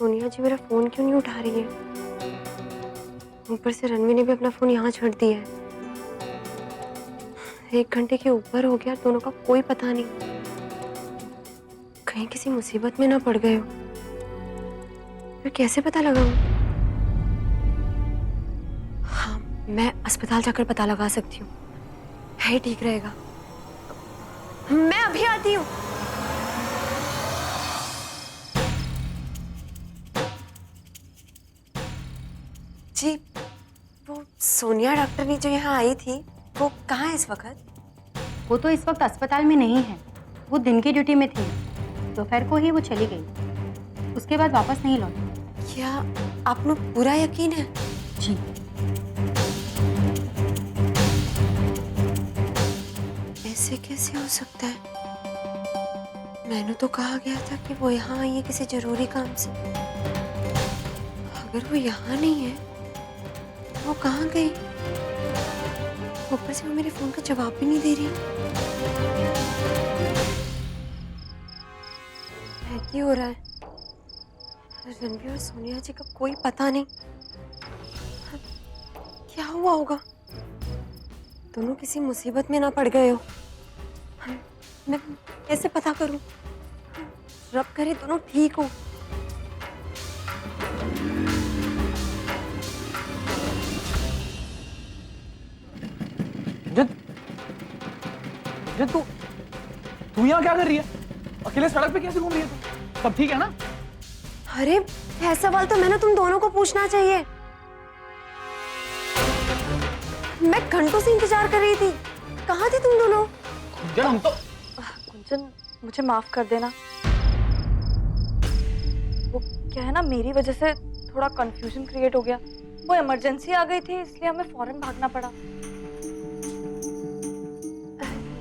सोनिया जी मेरा फोन क्यों नहीं उठा रही है? ऊपर से रणवी ने भी अपना फोन यहाँ छोड़ दिया है। 1 घंटे के ऊपर हो गया, दोनों का कोई पता नहीं। कहीं किसी मुसीबत में ना पड़ गए हो। मैं कैसे पता लगाऊं? हाँ, मैं अस्पताल जाकर पता लगा सकती हूँ। है ठीक रहेगा। मैं अभी आती हूँ। जी, वो सोनिया डॉक्टरनी जो यहाँ आई थी, वो कहाँ है इस वक्त? वो तो इस वक्त अस्पताल में नहीं है। वो दिन की ड्यूटी में थी। दोपहर को ही वो चली गई। उसके बाद वापस नहीं लौटी। क्या आपको पूरा यकीन है? जी। ऐसे कैसे हो सकता है? मैंने तो कहा गया था कि वो यहाँ आई है किसी जरूरी काम से। अगर वो यहाँ नहीं है, तो वो कहाँ गई? ऊपर से वो मेरे फोन का जवाब भी नहीं दे रही। क्या हो रहा है? रणवीर और सोनिया जी का कोई पता नहीं। क्या हुआ होगा? दोनों किसी मुसीबत में ना पड़ गए हो। मैं कैसे पता करूं? रब करे दोनों ठीक हो। जित, जित तू यहाँ क्या कर रही है? अकेले सड़क पे कैसे घूम रही है तू? सब ठीक है ना? अरे ऐसा सवाल तो मैंने तुम दोनों को पूछना चाहिए। मैं घंटों से इंतजार कर रही थी। कहाँ थे तुम दोनों? जन हम तो कुंचन, मुझे माफ कर देना। वो क्या है ना, मेरी वजह से थोड़ा कंफ्यूजन क्रिएट हो गया। वो इमरजेंसी आ गई थी, इसलिए हमें फौरन भागना पड़ा।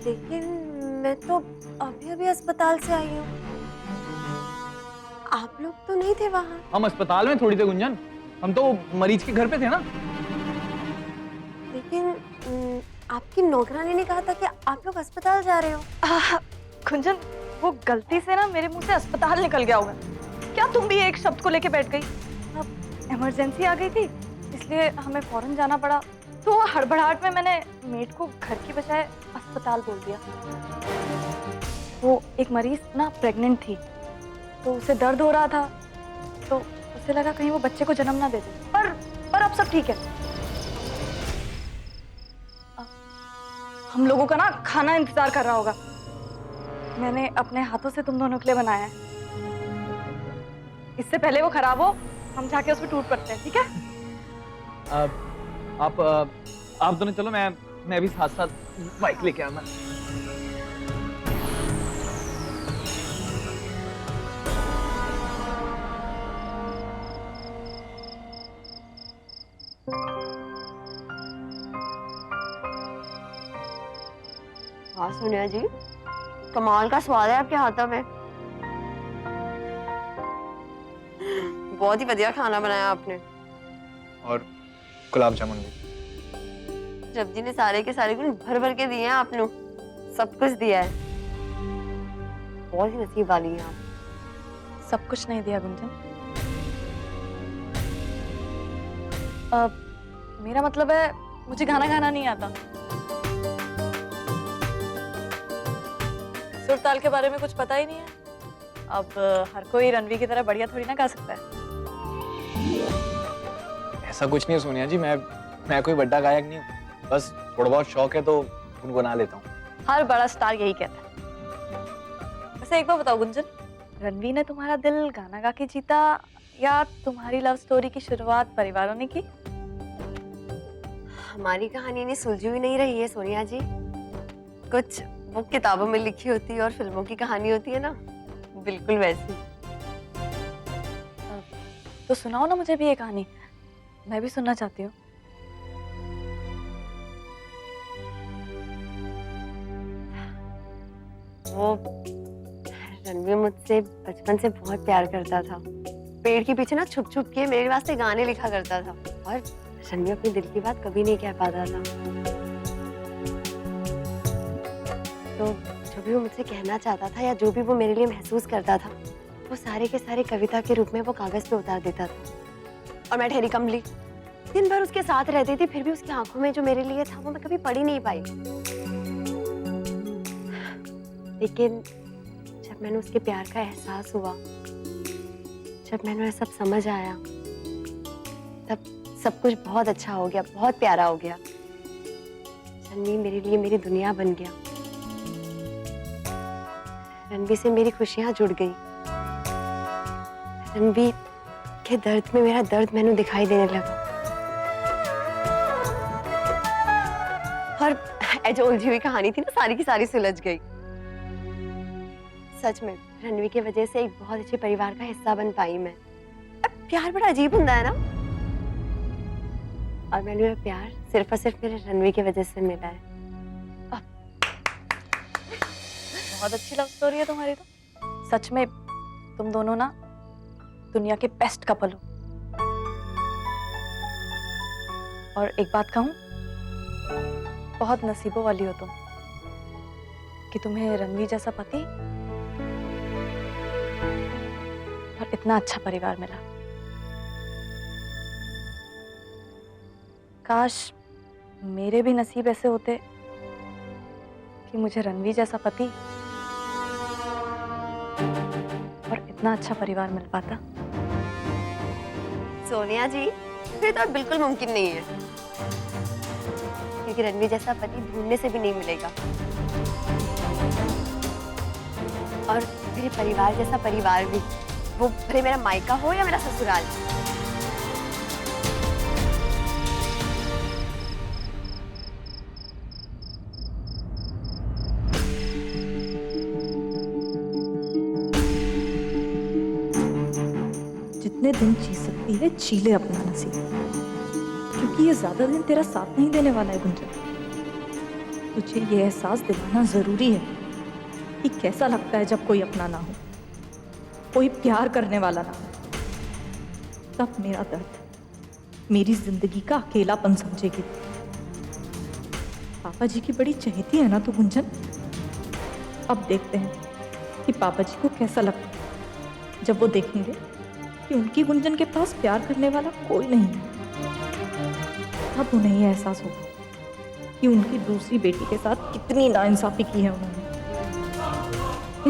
लेकिन मैं तो अभी अभी अस्पताल से आई हूँ। आप लोग तो नहीं थे वहाँ। हम अस्पताल में थोड़ी थे गुंजन, हम तो मरीज के घर पे थे ना। लेकिन आपकी नौकरानी ने कहा था कि आप लोग अस्पताल जा रहे हो। कुंजन, वो गलती से ना मेरे मुंह से अस्पताल निकल गया होगा। क्या तुम भी एक शब्द को लेके बैठ गई? अब इमरजेंसी आ गई थी, इसलिए हमें फौरन जाना पड़ा। तो हड़बड़ाहट में मैंने मेड को घर की बजाय अस्पताल बोल दिया। वो एक मरीज ना प्रेग्नेंट थी, तो उसे दर्द हो रहा था, तो उसे लगा कहीं वो बच्चे को जन्म ना दे दे। पर अब सब ठीक है। हम लोगों का ना खाना इंतजार कर रहा होगा। मैंने अपने हाथों से तुम दोनों के लिए बनाया है। इससे पहले वो खराब हो, हम जाके उसमें टूट पड़ते हैं, ठीक है? आप दोनों चलो, मैं भी साथ साथ बाइक लेके आना। हाँ सोनिया जी, कमाल का स्वाद है आपके हाथों में। बहुत ही बढ़िया खाना बनाया आपने। और गुलाब जामुन भी। जब जी ने सारे के सारे गुण भर भर के दिए हैं आपने। सब कुछ दिया है। बहुत ही नसीब वाली हैं आप। सब कुछ नहीं दिया गुंजन। मेरा मतलब है, मुझे गाना गाना नहीं आता। सुर ताल के बारे में कुछ पता ही नहीं है। अब हर कोई रणवी की तरह बढ़िया थोड़ी ना गा सकता है। ऐसा कुछ नहीं है सोनिया जी, मैं कोई बड़ा गायक नहीं हूँ। बस थोड़ा बहुत शौक है तो गुनगुना लेता हूँ। हर बड़ा स्टार यही कहता है। वैसे एक बार बताओ गुंजन, रणवी ने तुम्हारा दिल गाना गा के जीता या तुम्हारी लव स्टोरी की शुरुआत परिवारों ने की? हमारी कहानी ने सुलझी हुई नहीं रही है सोनिया जी। कुछ वो किताबों में लिखी होती है और फिल्मों की कहानी होती है ना, बिल्कुल वैसी। तो सुनाओ ना मुझे भी ये कहानी, मैं भी सुनना चाहती हूँ। वो रणवीर मुझसे बचपन से बहुत प्यार करता था। पेड़ के पीछे ना छुप छुप के मेरे वास्ते गाने लिखा करता था और रणवीर अपने दिल की बात कभी नहीं कह पाता था। तो जो भी वो मुझसे कहना चाहता था या जो भी वो मेरे लिए महसूस करता था, वो सारे के सारे कविता के रूप में वो कागज पे उतार देता था और मैं ठहरी कमली दिन भर उसके साथ रहती थी, फिर भी उसकी आंखों में जो मेरे लिए था वो मैं कभी पढ़ ही नहीं पाई। लेकिन जब मैंने उसके प्यार का एहसास हुआ, जब मैंने सब समझ आया, तब सब कुछ बहुत अच्छा हो गया, बहुत प्यारा हो गया। रणवी मेरे लिए मेरी दुनिया बन गया। रणवी से मेरी खुशियां जुड़ गई। रणवी के दर्द में मेरा दर्द मैंने दिखाई देने लगा। और जो उलझी हुई कहानी थी ना, सारी की सारी सुलझ गई। सच में रणवी की वजह से एक बहुत अच्छे परिवार का हिस्सा बन पाई मैं। अब प्यार बड़ा अजीब होता है ना, और मैंने वो प्यार सिर्फ और सिर्फ मेरे रणवी की वजह से मिला है। बहुत अच्छी लव स्टोरी है तुम्हारी तो। सच में तुम दोनों ना दुनिया के बेस्ट कपल हो। और एक बात कहूं, बहुत नसीबों वाली हो तुम कि तुम्हें रणवी जैसा पति और इतना अच्छा परिवार मिला। काश मेरे भी नसीब ऐसे होते कि मुझे रणवी जैसा पति और इतना अच्छा परिवार मिल पाता। सोनिया जी, ये तो बिल्कुल मुमकिन नहीं है, क्योंकि रणवी जैसा पति ढूंढने से भी नहीं मिलेगा। और मेरे परिवार जैसा परिवार भी, वो भले मेरा मायका हो या मेरा ससुराल। जितने दिन जी सकती है जी ले अपना नसीब, क्योंकि ये ज्यादा दिन तेरा साथ नहीं देने वाला है गुंजन। तुझे ये एहसास दिलाना जरूरी है कि कैसा लगता है जब कोई अपना ना हो, कोई प्यार करने वाला ना हो। तब मेरा दर्द, मेरी जिंदगी का अकेलापन समझेगी। पापा जी की बड़ी चहेती है ना तू गुंजन। अब देखते हैं कि पापा जी को कैसा लगता है जब वो देखेंगे कि उनकी गुंजन के पास प्यार करने वाला कोई नहीं है। अब उन्हें यह एहसास होगा कि उनकी दूसरी बेटी के साथ कितनी नाइंसाफी की है उन्होंने।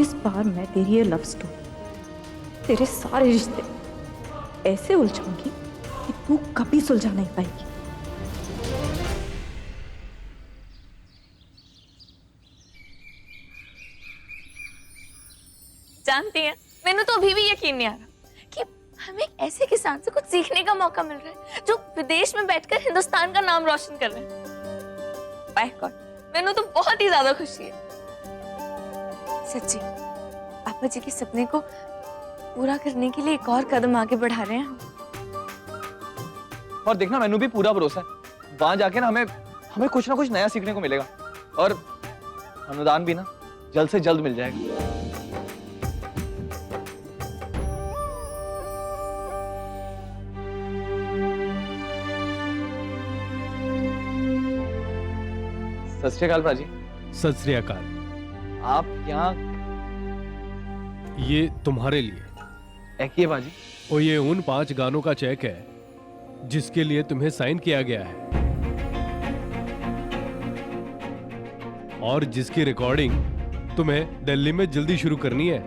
इस बार मैं तेरी ये लव स्टोरी, तेरे सारे रिश्ते ऐसे उलझाऊंगी कि तू कभी सुलझा नहीं पाएगी। जानती हैं, मैंने तो अभी भी यकीन नहीं आ रहा कि हमें एक ऐसे किसान से कुछ सीखने का मौका मिल रहा है जो विदेश में बैठकर हिंदुस्तान का नाम रोशन कर रहे हैं। बाय गॉड, मैंने तो बहुत ही ज्यादा खुशी है। सच्ची, पापा जी के सपने को पूरा करने के लिए एक और कदम आगे बढ़ा रहे हैं हम। और देखना, मैनू भी पूरा भरोसा है वहां जाके ना हमें कुछ ना कुछ नया सीखने को मिलेगा, और अनुदान भी ना जल्द से जल्द मिल जाएगा। सत श्री अकाल प्राजी। सत श्री अकाल। आप यहाँ? ये तुम्हारे लिए। है बाजी। और ये उन 5 गानों का चेक है जिसके लिए तुम्हें साइन किया गया है, और जिसकी रिकॉर्डिंग तुम्हें दिल्ली में जल्दी शुरू करनी है।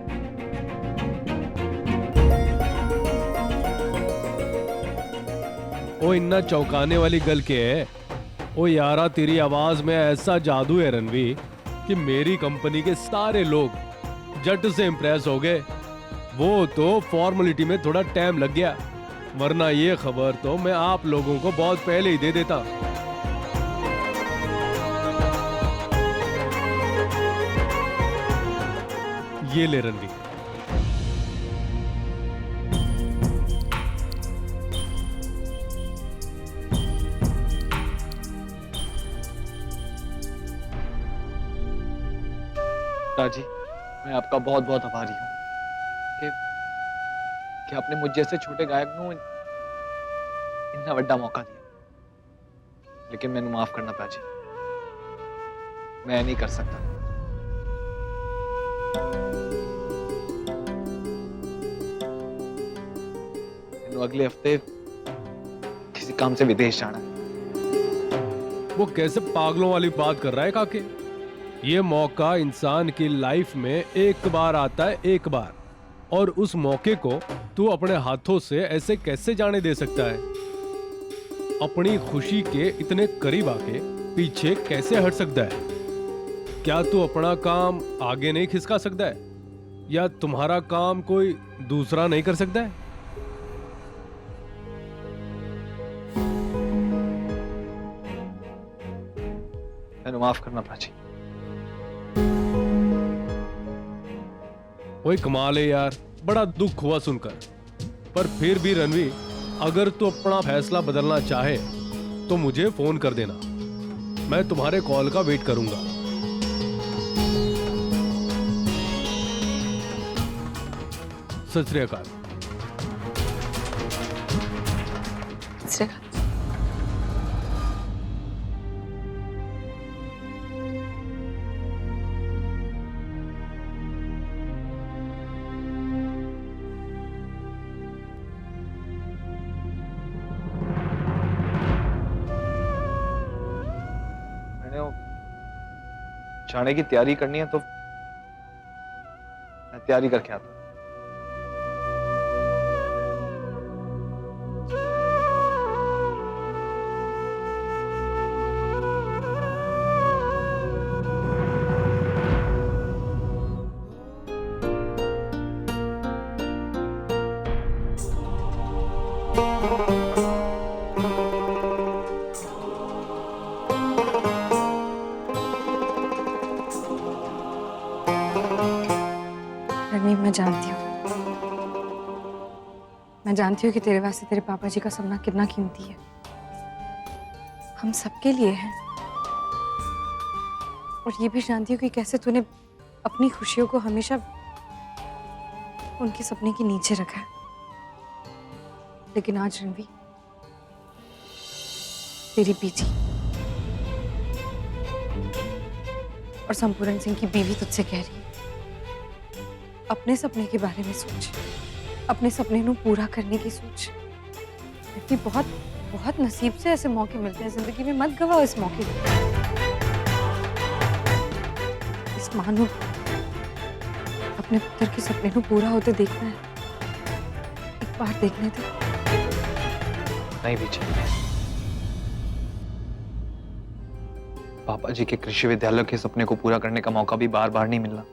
ओ इन्ना चौंकाने वाली गल के है। ओ यारा, तेरी आवाज में ऐसा जादू है रणवी कि मेरी कंपनी के सारे लोग जट से इंप्रेस हो गए। वो तो फॉर्मेलिटी में थोड़ा टाइम लग गया, वरना ये खबर तो मैं आप लोगों को बहुत पहले ही दे देता। ये ले रणवी। राजी, मैं आपका बहुत बहुत आभारी हूँ कि आपने मुझ जैसे छोटे गायक को इतना बड़ा मौका दिया। लेकिन मैंने माफ करना प्राची, मैं नहीं कर सकता। मैंने अगले हफ्ते किसी काम से विदेश जाना है। वो कैसे पागलों वाली बात कर रहा है काके? ये मौका इंसान की लाइफ में एक बार आता है, एक बार, और उस मौके को तू अपने हाथों से ऐसे कैसे जाने दे सकता है? अपनी खुशी के इतने करीब आके पीछे कैसे हट सकता है? क्या तू अपना काम आगे नहीं खिसका सकता है? या तुम्हारा काम कोई दूसरा नहीं कर सकता है? मैंने माफ करना प्राची। वही कमाल है यार, बड़ा दुख हुआ सुनकर। पर फिर भी रणवीर, अगर तू अपना फैसला बदलना चाहे तो मुझे फोन कर देना, मैं तुम्हारे कॉल का वेट करूंगा। सत श्री अकाल। मैंने वो जाने की तैयारी करनी है तो मैं तैयारी करके आता हूं। रणवीर, मैं जानती हूँ कि तेरे वास्ते तेरे पापा जी का सपना कितना कीमती है। हम सबके लिए है। और ये भी जानती हूँ कि कैसे तूने अपनी खुशियों को हमेशा उनके सपने के नीचे रखा है। लेकिन आज रणवीर, तेरी बेटी और संपूर्ण सिंह की बीवी तुझसे कह रही है, अपने सपने के बारे में सोच, अपने सपने को पूरा करने की सोच। क्योंकि बहुत बहुत नसीब से ऐसे मौके मिलते हैं जिंदगी में, मत गवाओ इस मौके को। इस मां को अपने पुत्र के सपने को पूरा होते देखना है, एक बार देखने दे। नहीं बीच, पापा जी के कृषि विद्यालय के सपने को पूरा करने का मौका भी बार बार नहीं मिलना,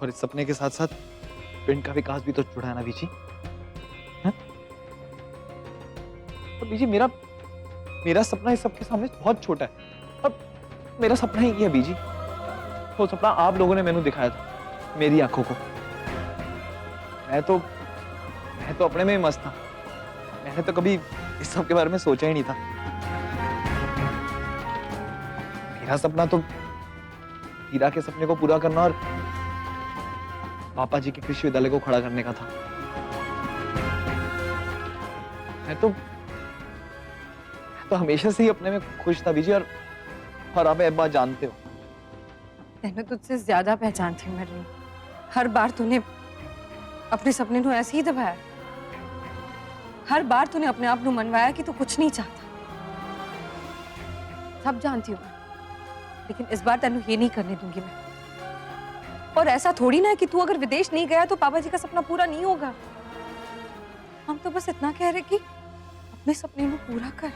और इस सपने के साथ साथ पिंड का विकास भी तो जुड़ा है ना बीजी। और बीजी, मेरा सपना इस सबके सामने बहुत छोटा है। अब मेरा सपना ही है बीजी, वो सपना आप लोगों ने मैंने दिखाया था मेरी आंखों को। मैं तो अपने में ही मस्त था। मैंने तो कभी इस सब के बारे में सोचा ही नहीं था। मेरा सपना तो हीरा के सपने को पूरा करना और पापा जी के कृषि विद्यालय को खड़ा करने का था। मैं तो हमेशा से ही अपने में खुश था बीजी, और आप एक बात जानते हो। मैंने तुझसे ज्यादा पहचानती हूँ मैं। हर बार तूने अपने सपने को ऐसे ही दबाया। हर बार तूने अपने आप को मनवाया कि तू कुछ नहीं चाहता। सब जानती हूँ मैं, लेकिन इस बार तेनू ये नहीं करने दूंगी मैं। और ऐसा थोड़ी ना है कि तू अगर विदेश नहीं गया तो पापा जी का सपना पूरा नहीं होगा। हम तो बस इतना कह रहे कि अपने सपने को पूरा कर,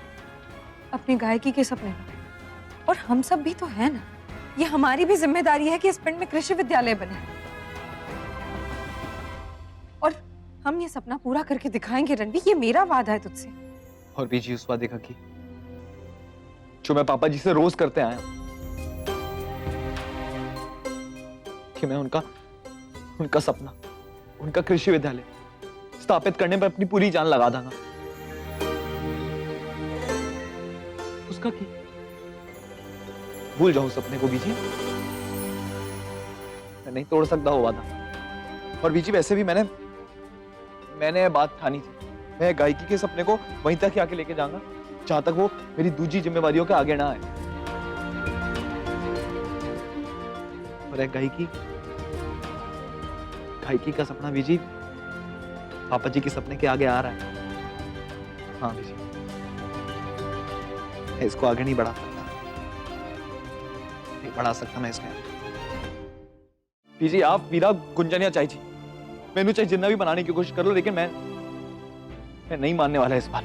अपनी गायकी के सपने को। और हम सब भी तो है ना, ये हमारी भी जिम्मेदारी है कि इस पिंड में कृषि विद्यालय बने, और हम ये सपना पूरा करके दिखाएंगे रणवीर, ये मेरा वादा है तुझसे। और बीजी, उस वादे का की जो मैं पापा जी से रोज करते आया हूं कि मैं उनका सपना, उनका कृषि विद्यालय स्थापित करने पर अपनी पूरी जान लगा दूंगा। उसका की भूल जाऊं सपने को बीजी, मैं नहीं तोड़ सकता वो वादा। और बीजी, वैसे भी मैंने बात ठानी थी, मैं गायकी के सपने को वहीं तक ही आके लेके जाऊंगा जहां तक वो मेरी दूसरी जिम्मेवारियों के आगे ना आए। और एक गायकी का सपना बीजी पापा जी के सपने के आगे आ रहा है। हाँ बीजी, मैं इसको आगे नहीं बढ़ा सकता, नहीं बढ़ा सकता मैं इसको। बीजी आप मीरा गुंजन या चाची मैनू चाहे जितना भी बनाने की कोशिश कर लो, लेकिन मैं नहीं मानने वाला इस बार।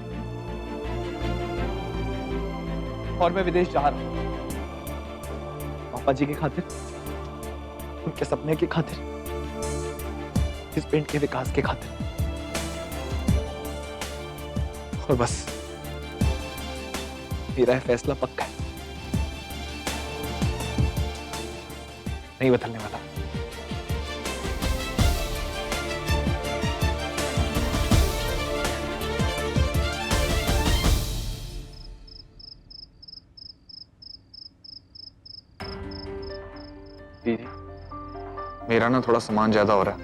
और मैं विदेश जा रहा हूं पापा जी की खातिर, उनके सपने की खातिर, इस पिंड के विकास के खातिर। और बस मेरा यह फैसला पक्का है, नहीं बदलने वाला। दीदी मेरा ना थोड़ा सामान ज्यादा हो रहा है,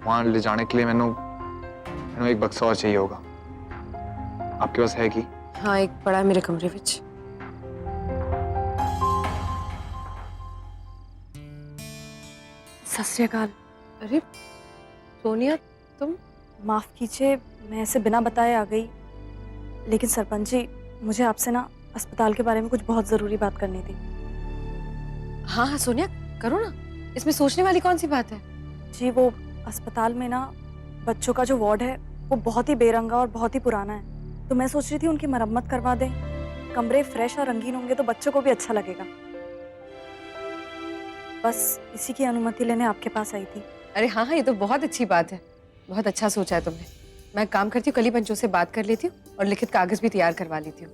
वहां ले जाने के लिए मैंने एक बक्सा और चाहिए होगा। आपके पास है कि? हाँ, एक पड़ा है मेरे कमरे विच। सत श्री अकाल। अरे सोनिया, तुम? माफ कीजिए, मैं ऐसे बिना बताए आ गई, लेकिन सरपंच जी मुझे आपसे ना अस्पताल के बारे में कुछ बहुत जरूरी बात करनी थी। हाँ हाँ सोनिया, करो ना, इसमें सोचने वाली कौन सी बात है? जी वो अस्पताल में ना बच्चों का जो वार्ड है वो बहुत ही बेरंगा और बहुत ही पुराना है, तो मैं सोच रही थी उनकी मरम्मत करवा दें। कमरे फ्रेश और रंगीन होंगे तो बच्चों को भी अच्छा लगेगा। बस इसी की अनुमति लेने आपके पास आई थी। अरे हाँ हाँ, ये तो बहुत अच्छी बात है, बहुत अच्छा सोचा है तुमने। मैं एक काम करती हूँ, कल ही पंचों से बात कर लेती हूँ और लिखित कागज भी तैयार करवा लेती हूँ।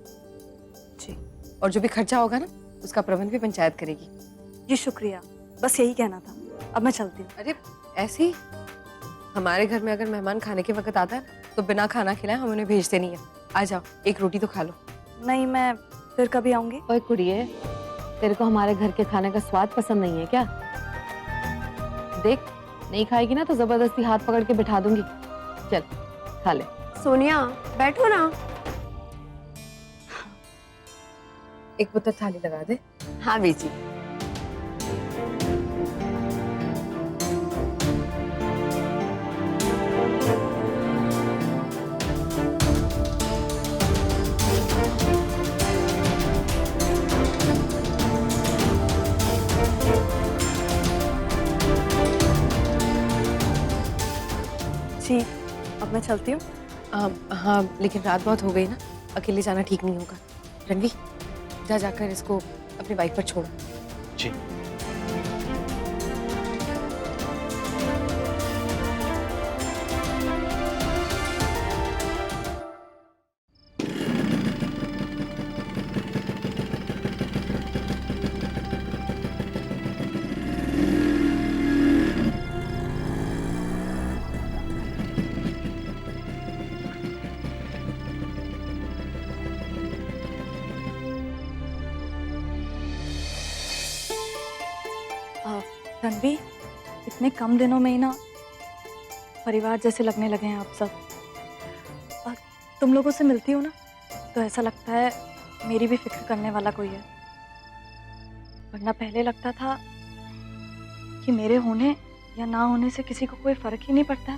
जी। और जो भी खर्चा होगा ना, उसका प्रबंध भी पंचायत करेगी। जी शुक्रिया, बस यही कहना था। अब मैं चलती हूँ। अरे ऐसे ही हमारे घर में अगर मेहमान खाने के वक्त आता है तो बिना खाना खिलाए हम उन्हें भेजते नहीं है। आ जाओ, एक रोटी तो खा लो। नहीं, मैं फिर कभी आऊंगी। ओए कुड़िए, तेरे को हमारे घर के खाने का स्वाद पसंद नहीं है क्या? देख, नहीं खाएगी ना तो जबरदस्ती हाथ पकड़ के बिठा दूंगी। चल खा ले। सोनिया बैठो ना। एक पुत्र थाली लगा दे। हाँ बीजी। जी, अब मैं चलती हूँ। हाँ, लेकिन रात बहुत हो गई ना, अकेले जाना ठीक नहीं होगा। रणवी, जा जाकर इसको अपनी बाइक पर छोड़। जी। रणवी, इतने कम दिनों में ही ना परिवार जैसे लगने लगे हैं आप सब। और तुम लोगों से मिलती हो ना तो ऐसा लगता है मेरी भी फिक्र करने वाला कोई है, वरना पहले लगता था कि मेरे होने या ना होने से किसी को कोई फर्क ही नहीं पड़ता।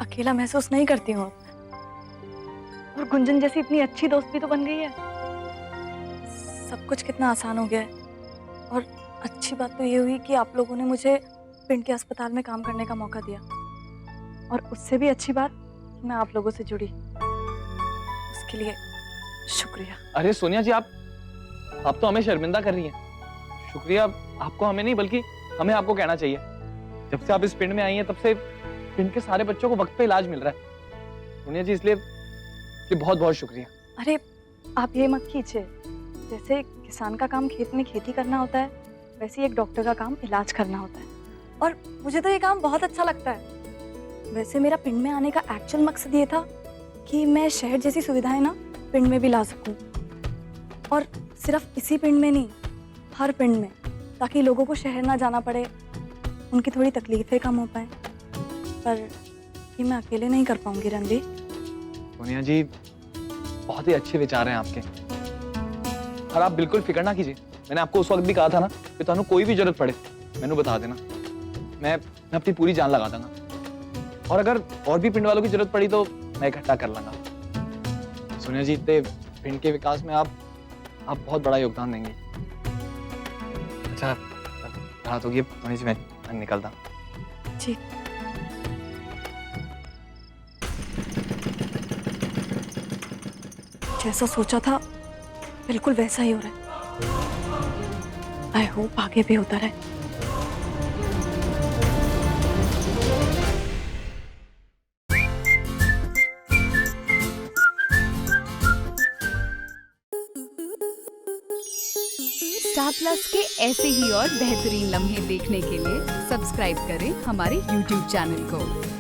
अकेला महसूस नहीं करती हूँ अब। और गुंजन जैसी इतनी अच्छी दोस्त भी तो बन गई है। सब कुछ कितना आसान हो गया है। और अच्छी बात तो ये हुई कि आप लोगों ने मुझे पिंड के अस्पताल में काम करने का मौका दिया, और उससे भी अच्छी बात कि मैं आप लोगों से जुड़ी। उसके लिए शुक्रिया। अरे सोनिया जी, आप तो हमें शर्मिंदा कर रही हैं। शुक्रिया आपको हमें नहीं, बल्कि हमें आपको कहना चाहिए। जब से आप इस पिंड में आई हैं तब से पिंड के सारे बच्चों को वक्त पे इलाज मिल रहा है। सोनिया जी, इसलिए बहुत बहुत शुक्रिया। अरे आप ये मत कीजिए, जैसे किसान का काम खेत में खेती करना होता है, वैसे एक डॉक्टर का काम इलाज करना होता है। और मुझे तो ये काम बहुत अच्छा लगता है। वैसे मेरा पिंड में आने का एक्चुअल मकसद ये था कि मैं शहर जैसी सुविधाएं ना पिंड में भी ला सकूं, और सिर्फ इसी पिंड में नहीं, हर पिंड में, ताकि लोगों को शहर ना जाना पड़े, उनकी थोड़ी तकलीफें कम हो पाए। पर ये मैं अकेले नहीं कर पाऊंगी रणवीर। सोनिया जी, बहुत ही अच्छे विचार हैं आपके, और आप बिल्कुल फिक्र ना कीजिए। मैंने आपको उस वक्त भी कहा था ना कि तुहानू कोई भी जरूरत पड़े मैनू बता देना, मैं अपनी पूरी जान लगा दूंगा। और अगर और भी पिंड वालों की जरूरत पड़ी तो मैं इकट्ठा कर लूंगा। सोनिया जी, इतने पिंड के विकास में आप बहुत बड़ा योगदान देंगे। अच्छा, रात होगी, सोनिया जी मैं निकलता। जी। जैसा सोचा था बिल्कुल वैसा ही हो रहा है। आई होप आगे भी होता रहे। स्टार प्लस के ऐसे ही और बेहतरीन लम्हे देखने के लिए सब्सक्राइब करें हमारे YouTube चैनल को।